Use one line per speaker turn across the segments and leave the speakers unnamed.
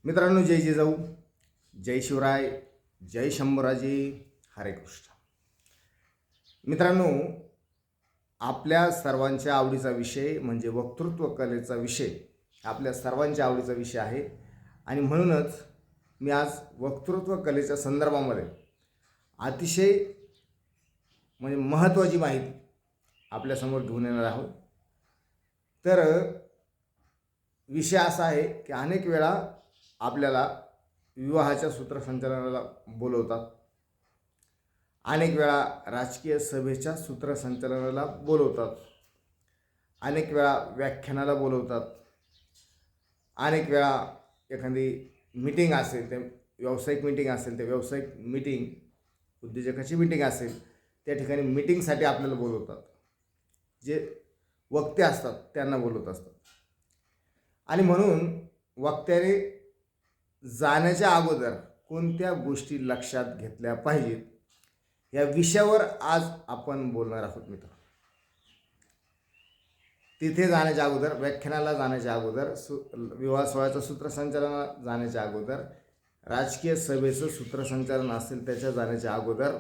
मित्रांनो, जय जिजाऊ, जय शिवराय, जय शंभूराजे, हरे कृष्ण. मित्रांनो, आपल्या सर्वांच्या आवडीचा विषय म्हणजे वक्तृत्व कलेचा विषय आपल्या सर्वांच्या आवडीचा विषय आहे. आणि म्हणूनच मी आज वक्तृत्व कलेच्या संदर्भामध्ये अतिशय म्हणजे महत्त्वाची माहिती आपल्यासमोर घेऊन येणार आहोत. तर विषय असा आहे की अनेक वेळा आपल्याला विवाहाच्या सूत्रसंचालनाला बोलवतात, अनेक वेळा राजकीय सभेच्या सूत्रसंचालनाला बोलवतात, अनेक वेळा व्याख्यानाला बोलवतात, अनेक वेळा एखादी मीटिंग असेल, ते व्यावसायिक मीटिंग असेल, ते व्यावसायिक मीटिंग, उद्योजकाची मीटिंग असेल, त्या ठिकाणी मीटिंगसाठी आपल्याला बोलवतात. जे वक्ते असतात त्यांना बोलवत असतात. आणि म्हणून वक्त्याने जाण्याच्या अगोदर कोणत्या गोष्टी लक्षात घेतल्या पाहिजेत या विषयावर आज आपण बोलणार आहोत. मित्र, तिथे जाण्याच्या अगोदर, व्याख्यानाला जाण्याच्या अगोदर, विवाह सोहळ्याचं सूत्रसंचालनाला जाण्याच्या अगोदर, राजकीय सभेचं सूत्रसंचालन असेल त्याच्या जाण्याच्या अगोदर,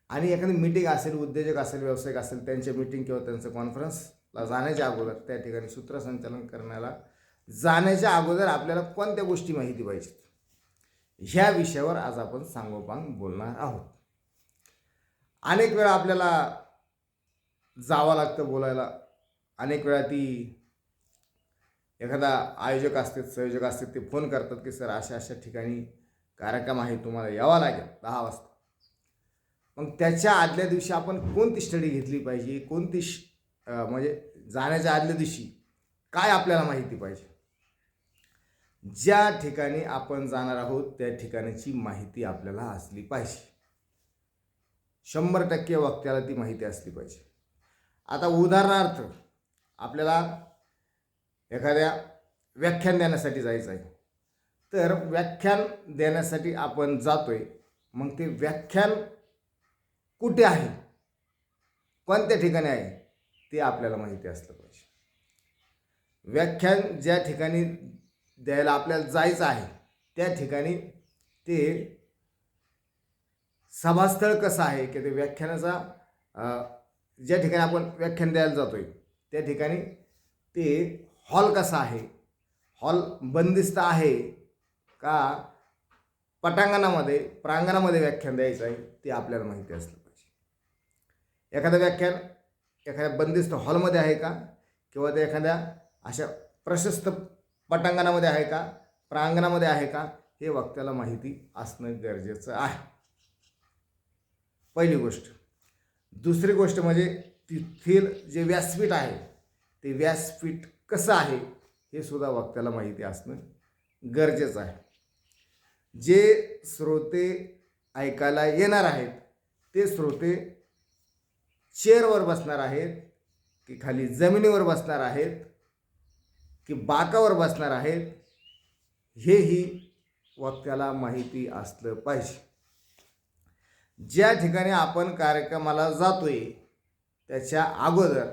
आणि एखादी मीटिंग असेल, उद्योजक असेल, व्यावसायिक असेल, त्यांच्या मीटिंग किंवा त्यांचं कॉन्फरन्सला जाण्याच्या अगोदर, त्या ठिकाणी सूत्रसंचालन करण्याला जाण्याच्या अगोदर आपल्याला कोणत्या गोष्टी माहिती पाहिजेत ह्या विषयावर आज आपण सांगोपांग बोलणार आहोत. अनेक वेळा आपल्याला जावं लागतं बोलायला. अनेक वेळा ती एखादा आयोजक असतात, संयोजक असतात, ते फोन करतात की सर अशा अशा ठिकाणी कार्यक्रम आहे, तुम्हाला यावं लागेल 10 वाजता. मग त्याच्या आदल्या दिवशी आपण कोणती स्टडी घेतली पाहिजे, कोणती म्हणजे जाण्याच्या आदल्या दिवशी काय आपल्याला माहिती पाहिजे. ज्या ठिकाणी आपण जाणार आहोत त्या ठिकाणची माहिती आपल्याला असली पाहिजे. 100% वक्त्याला ती माहिती असली पाहिजे. आता उदाहरणार्थ, आपल्याला एखाद्या व्याख्यान देण्यासाठी जायचं आहे, तर व्याख्यान देण्यासाठी आपण जातोय. मग ते व्याख्यान कुठे आहे, कोणत्या ठिकाणी आहे ते आपल्याला माहिती असलं पाहिजे. व्याख्यान ज्या ठिकाणी द्यायला आपल्याला जायचं आहे त्या ठिकाणी ते सभास्थळ कसं आहे, की ते व्याख्यानाचा ज्या ठिकाणी आपण व्याख्यान द्यायला जातोय त्या ठिकाणी ते हॉल कसा आहे, हॉल बंदिस्त आहे का, पटांगणामध्ये, प्रांगणामध्ये व्याख्यान द्यायचं आहे ते आपल्याला माहिती असलं पाहिजे. एखादं व्याख्यान एखाद्या बंदिस्त हॉलमध्ये आहे का, किंवा ते एखाद्या अशा प्रशस्त पटांगणामध्ये आहे का, प्रांगणामध्ये आहे का, हे वक्त्याला माहिती असणं गरजेचं आहे. पहिली गोष्ट. दुसरी गोष्ट म्हणजे तिथील जे व्यासपीठ आहे ते व्यासपीठ कसं आहे हे सुद्धा वक्त्याला माहिती असणं गरजेचं आहे. जे श्रोते ऐकायला येणार आहेत ते श्रोते चेअरवर बसणार आहेत की खाली जमिनीवर बसणार आहेत की बाकावर बसणार आहेत, हेही वक्त्याला माहिती असलं पाहिजे. ज्या ठिकाणी आपण कार्यक्रमाला जातोय त्याच्या अगोदर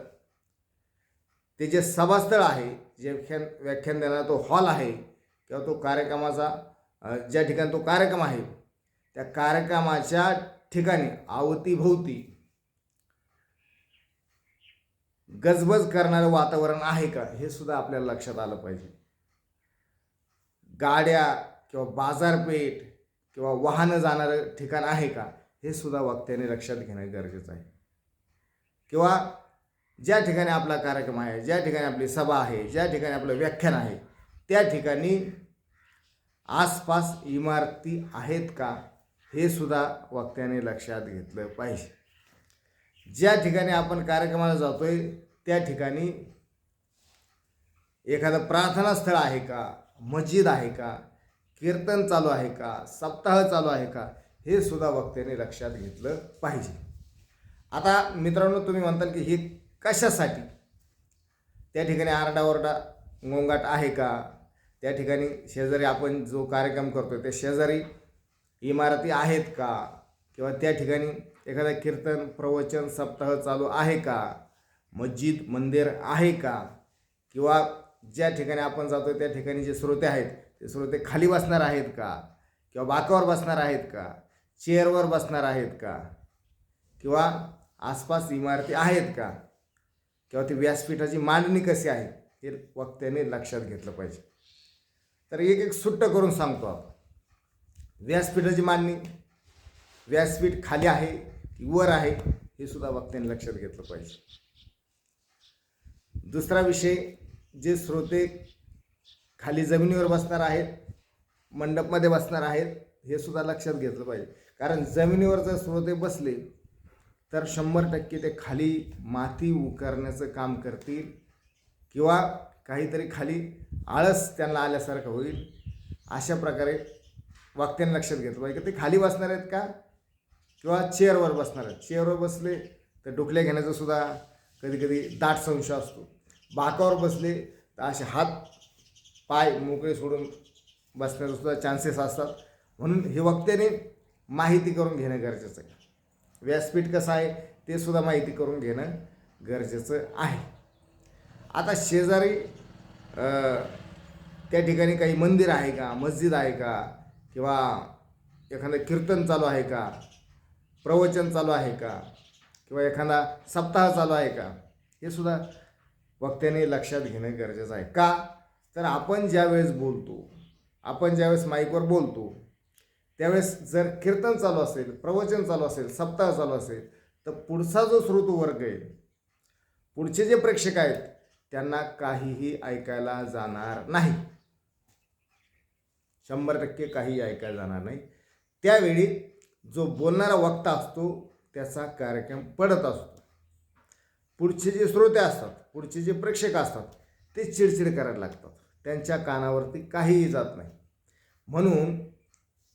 ते जे सभास्थळ आहे, जे व्याख्यान देणारा तो हॉल आहे किंवा तो कार्यक्रमाचा ज्या ठिकाणी तो कार्यक्रम आहे त्या कार्यक्रमाच्या ठिकाणी अवतीभोवती गजबज करणारं वातावरण आहे का हे सुद्धा आपल्याला लक्षात आलं पाहिजे. गाड्या किंवा बाजारपेठ किंवा वाहनं जाणारं ठिकाण आहे का हे सुद्धा वक्त्याने लक्षात घेणं गरजेचं आहे. किंवा ज्या ठिकाणी आपला कार्यक्रम आहे, ज्या ठिकाणी आपली सभा आहे, ज्या ठिकाणी आपलं व्याख्यान आहे त्या ठिकाणी आसपास इमारती आहेत का हे सुद्धा वक्त्याने लक्षात घेतलं पाहिजे. ज्या ठिकाणी आपण कार्यक्रमाला जातोय त्या ठिकाणी एखादं प्रार्थना स्थळ आहे का, मस्जिद आहे का, कीर्तन चालू आहे का, सप्ताह चालू आहे का, हे सुद्धा वक्त्याने लक्षात घेतलं पाहिजे. आता मित्रांनो, तुम्ही म्हणताल की हे कशासाठी, त्या ठिकाणी आरडाओरडा गोंगाट आहे का, त्या ठिकाणी शेजारी आपण जो कार्यक्रम करतो त्या शेजारी इमारती आहेत का, किंवा त्या ठिकाणी एखादा कीर्तन, प्रवचन, सप्ताह चालू आहे का, मस्जिद, मंदिर आहे का, किंवा ज्या ठिकाणी आपण जातो त्या ठिकाणी जे श्रोते आहेत ते श्रोते खाली बसणार आहेत का, किंवा बाकावर बसणार आहेत का, चेअरवर बसणार आहेत का, किंवा आसपास इमारती आहेत का, किंवा ती व्यासपीठाची मांडणी कशी आहे हे वक्त्याने लक्षात घेतलं पाहिजे. तर एक एक सुट्ट करून सांगतो आपण. व्यासपीठाची मांडणी, व्यासपीठ खाली आहे की वर आहे हे सुद्धा वक्त्याने लक्षात घेतलं पाहिजे. दुसरा विषय, जे श्रोते खाली जमिनीवर बसणार आहेत, मंडपमध्ये बसणार आहेत हे सुद्धा लक्षात घेतलं पाहिजे. कारण जमिनीवर जर श्रोते बसले तर 100% ते खाली माती उकरण्याचं काम करतील, किंवा काहीतरी खाली आळस त्यांना आल्यासारखं होईल. अशा प्रकारे वक्त्याने लक्षात घेतलं पाहिजे की ते खाली बसणार आहेत का, किंवा चेअरवर बसणार आहेत. चेअरवर बसले तर डोकल्या घेण्याचा सुद्धा कधी कधी दाट संशय असतो. बाकावर बसले तर असे हात पाय मोकळे सोडून बसण्याचा सुद्धा चान्सेस असतात. म्हणून हे वक्त्याने माहिती करून घेणं गरजेचं आहे. व्यासपीठ कसं आहे ते सुद्धा माहिती करून घेणं गरजेचं आहे. आता शेजारी त्या ठिकाणी काही मंदिर आहे का, मस्जिद आहे का, किंवा एखादं कीर्तन चालू आहे का, प्रवचन चालू आहे का, किंवा एखादा सप्ताह चालू आहे का, हे सुद्धा वक्त्याने लक्षात घेणं गरजेचं आहे. का तर आपण ज्यावेळेस बोलतो, आपण ज्यावेळेस माईकवर बोलतो त्यावेळेस जर कीर्तन चालू असेल, प्रवचन चालू असेल, सप्ताह चालू असेल तर पुढचा जो श्रोतू वर्ग आहे, पुढचे जे प्रेक्षक आहेत त्यांना काहीही ऐकायला जाणार नाही. 100% काहीही ऐकायला जाणार नाही. त्यावेळी जो बोलणारा वक्ता असतो त्याचा कार्यक्रम पडत असतो. पुढचे जे श्रोते असतात, पुढचे जे प्रेक्षक असतात ते चिडचिड करायला लागतात, त्यांच्या कानावरती काहीही जात नाही. म्हणून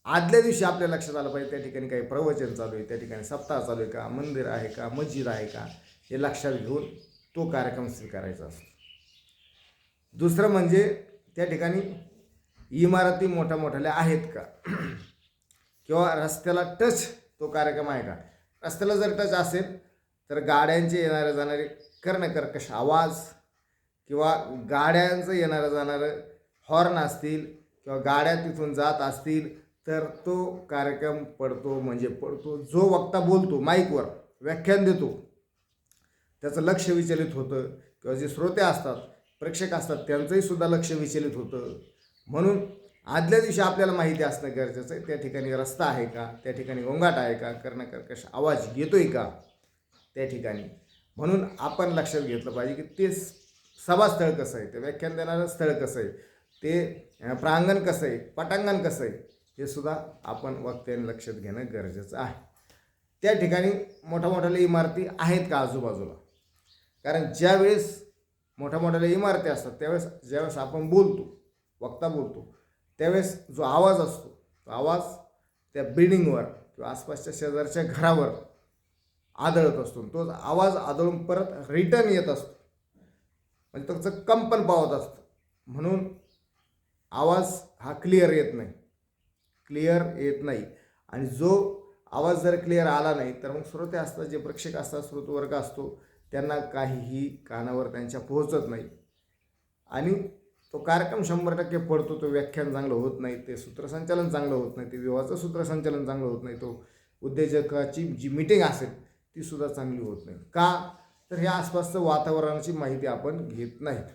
आदल्या दिवशी आपल्या लक्षात आलं पाहिजे त्या ठिकाणी काही प्रवचन चालू आहे, त्या ठिकाणी सप्ताह चालू आहे का, मंदिर आहे का, मस्जिद आहे का, हे लक्षात घेऊन तो कार्यक्रम स्वीकारायचा असतो. दुसरं म्हणजे त्या ठिकाणी इमारती मोठ्या मोठ्याल्या आहेत का, किंवा रस्त्याला टच तो कार्यक्रम आहे का. रस्त्याला जर टच असेल तर गाड्यांचे येणारे जाणारे कर्णकर्कश आवाज, किंवा गाड्यांचं येणारं जाणारं हॉर्न असतील, किंवा गाड्या तिथून जात असतील तर तो कार्यक्रम पडतो म्हणजे पडतो. जो वक्ता बोलतो माईकवर व्याख्यान देतो त्याचं लक्ष विचलित होतं, किंवा जे श्रोते असतात, प्रेक्षक असतात त्यांचंही सुद्धा लक्ष विचलित होतं. म्हणून आदल्या दिवशी आपल्याला माहिती असणं गरजेचं आहे. त्या ठिकाणी रस्ता आहे का, त्या ठिकाणी गोंगाट आहे का, कर्णकर्कश आवाज येतोय का त्या ठिकाणी. म्हणून आपण लक्षात घेतलं पाहिजे की ते सभास्थळ कसं आहे, ते व्याख्यान देणारं स्थळ कसं आहे, ते प्रांगण कसं आहे, पटांगण कसं आहे, हे सुद्धा आपण वक्त्याने लक्षात घेणं गरजेचं आहे. त्या ठिकाणी मोठ्या मोठ्याल्या इमारती आहेत का आजूबाजूला. कारण ज्यावेळेस मोठ्या मोठ्याल्या इमारती असतात त्यावेळेस ज्यावेळेस आपण बोलतो, वक्ता बोलतो, त्यावेळेस जो आवाज असतो तो आवाज त्या बिल्डिंगवर किंवा आसपासच्या शेजारच्या घरावर आदळत असतो. तो आवाज आदळून परत रिटर्न येत असतो, म्हणजे त्याचं कंपन पावत असतं. म्हणून आवाज हा क्लिअर येत नाही. आणि जो आवाज जर क्लिअर आला नाही तर मग श्रोते असतात, जे प्रेक्षक असतात, श्रोतवर्ग असतो, त्यांना काहीही कानावर त्यांच्या पोहोचत नाही आणि तो कार्यक्रम 100% पडतो. तो व्याख्यान चांगलं होत नाही, ते सूत्रसंचालन चांगलं होत नाही, ते विवाहाचं सूत्रसंचालन चांगलं होत नाही, तो उद्योजकाची जी मीटिंग असेल ती सुद्धा चांगली होत नाही. का तर ह्या आसपासचं वातावरणाची माहिती आपण घेत नाहीत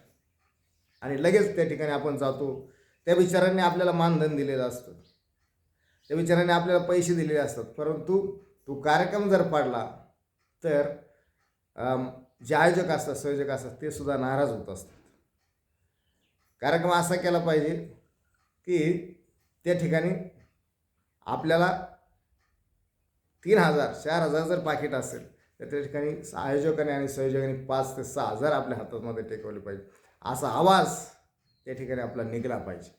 आणि लगेच त्या ठिकाणी आपण जातो. त्या विचारांनी आपल्याला मानधन दिलेलं असतं, त्या विचारांनी आपल्याला पैसे दिलेले असतात, परंतु तो कार्यक्रम जर पडला तर जे आयोजक असतात, संयोजक असतात, ते सुद्धा नाराज होत असतात. कार्यक्रम असा केला पाहिजे की त्या ठिकाणी आपल्याला 3,000 4,000 जर पाकिट असेल तर त्या ठिकाणी आयोजकाने आणि संयोजकांनी 5 ते 6,000 आपल्या हातामध्ये टेकवले पाहिजे. असा आवाज त्या ठिकाणी आपला निघाला पाहिजे.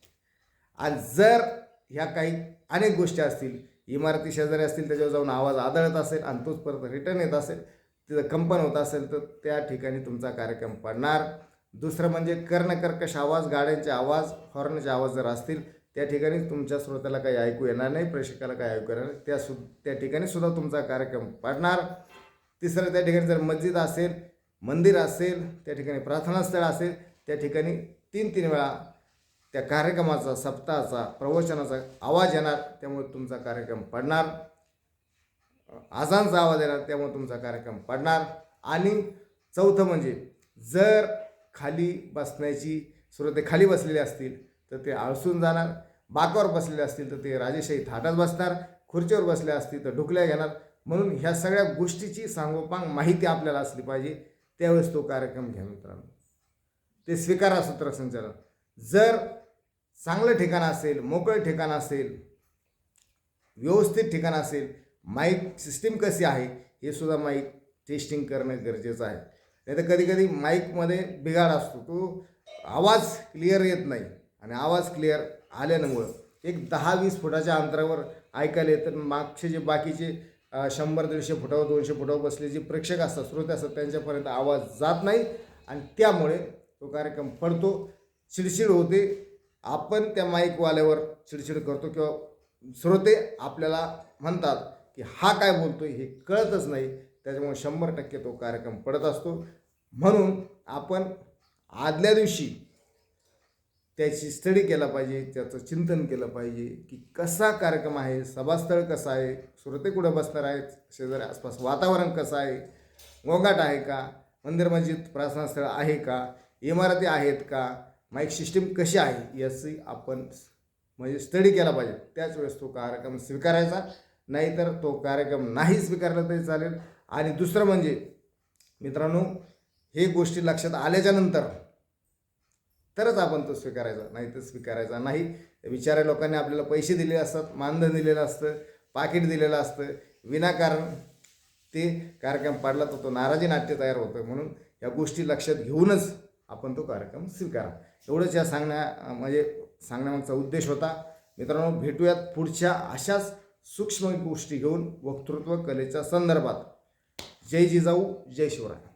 आणि जर ह्या काही अनेक गोष्टी असतील, इमारती शेजारी असतील, त्याच्यावर जाऊन आवाज आदळत असेल आणि तोच परत रिटर्न येत असेल, तिथं कंपन होत असेल, तर त्या ठिकाणी तुमचा कार्यक्रम पडणार. दुसरं म्हणजे कर्णकर्कश आवाज, गाड्यांचे आवाज, हॉर्नचे आवाज जर असतील त्या ठिकाणी तुमच्या श्रोत्याला काही ऐकू येणार नाही, प्रेक्षकाला काही ऐकू येणार नाही, त्या ठिकाणी सुद्धा तुमचा कार्यक्रम पडणार. तिसरं, त्या ठिकाणी जर मस्जिद असेल, मंदिर असेल, त्या ठिकाणी प्रार्थनास्थळ असेल, त्या ठिकाणी तीन वेळा त्या कार्यक्रमाचा, सप्ताहाचा, प्रवचनाचा आवाज येणार, त्यामुळे तुमचा कार्यक्रम पडणार. आजानचा आवाज येणार, त्यामुळे तुमचा कार्यक्रम पडणार. आणि चौथं म्हणजे जर खाली बसण्याची श्रोते खाली बसलेले असतील तर ते आळसून जाणार, बाकावर बसलेले असतील तर ते राजेशाही थाटात बसणार, खुर्चीवर बसले असतील तर ढुकल्या घेणार. म्हणून ह्या सगळ्या गोष्टीची सांगोपांग माहिती आपल्याला असली पाहिजे, त्यावेळेस तो कार्यक्रम घ्या मित्रांनो. ते स्वीकारा सूत्रसंचालन. जर चांगलं ठिकाण असेल, मोकळं ठिकाण असेल, व्यवस्थित ठिकाण असेल, माईक सिस्टीम कशी आहे हे सुद्धा माईक टेस्टिंग करणं गरजेचं आहे. नाही तर कधी कधी माईकमध्ये बिघाड असतो, तो आवाज क्लिअर येत नाही. आणि आवाज क्लिअर आल्यामुळं एक 10-20 फुटाच्या अंतरावर ऐकायला येतं. मागचे जे बाकीचे 100-150 फुटावर 200 फुटावर बसले जे प्रेक्षक असतात, श्रोते असतात, त्यांच्यापर्यंत आवाज जात नाही आणि त्यामुळे तो कार्यक्रम पडतो, चिडचिड होते. आपण त्या माईकवाल्यावर चिडचिड करतो किंवा श्रोते आपल्याला म्हणतात की हा काय बोलतो हे कळतच नाही. त्याच्यामुळे 100% तो कार्यक्रम पडत असतो. म्हणून आपण आदल्या दिवशी त्याची स्टडी केला पाहिजे, त्याचं चिंतन केलं पाहिजे की कसा कार्यक्रम आहे, सभास्थळ कसं आहे, श्रोते कुठं बसणार आहेत, शेजारी आसपास वातावरण कसं आहे, गोंगाट आहे का, मंदिर मस्जिद प्रार्थनास्थळ आहे का, इमारती आहेत का, माईक सिस्टीम कशी आहे याची आपण म्हणजे स्टडी केला पाहिजे. त्याच वेळेस तो कार्यक्रम स्वीकारायचा, नाहीतर तो कार्यक्रम नाही स्वीकारला तरी चालेल. आणि दुसरं म्हणजे मित्रांनो, हे गोष्टी लक्षात आल्याच्या नंतर तरच आपण तो स्वीकारायचा, नाही तर स्वीकारायचा नाही. विचारा लोकांनी आपल्याला पैसे दिलेले असतात, मानधन दिलेलं असतं, पाकिट दिलेलं असतं, विनाकारण ते कार्यक्रम पडला तर तो नाराजी नाट्य तयार होतं. म्हणून या गोष्टी लक्षात घेऊनच आपण तो कार्यक्रम स्वीकारा. एवढंच या सांगण्यामागचा उद्देश होता. मित्रांनो, भेटूयात पुढच्या अशाच सूक्ष्म गोष्टी घेऊन वक्तृत्व कलेच्या संदर्भात. जय जिजाऊ, जय शिवराय.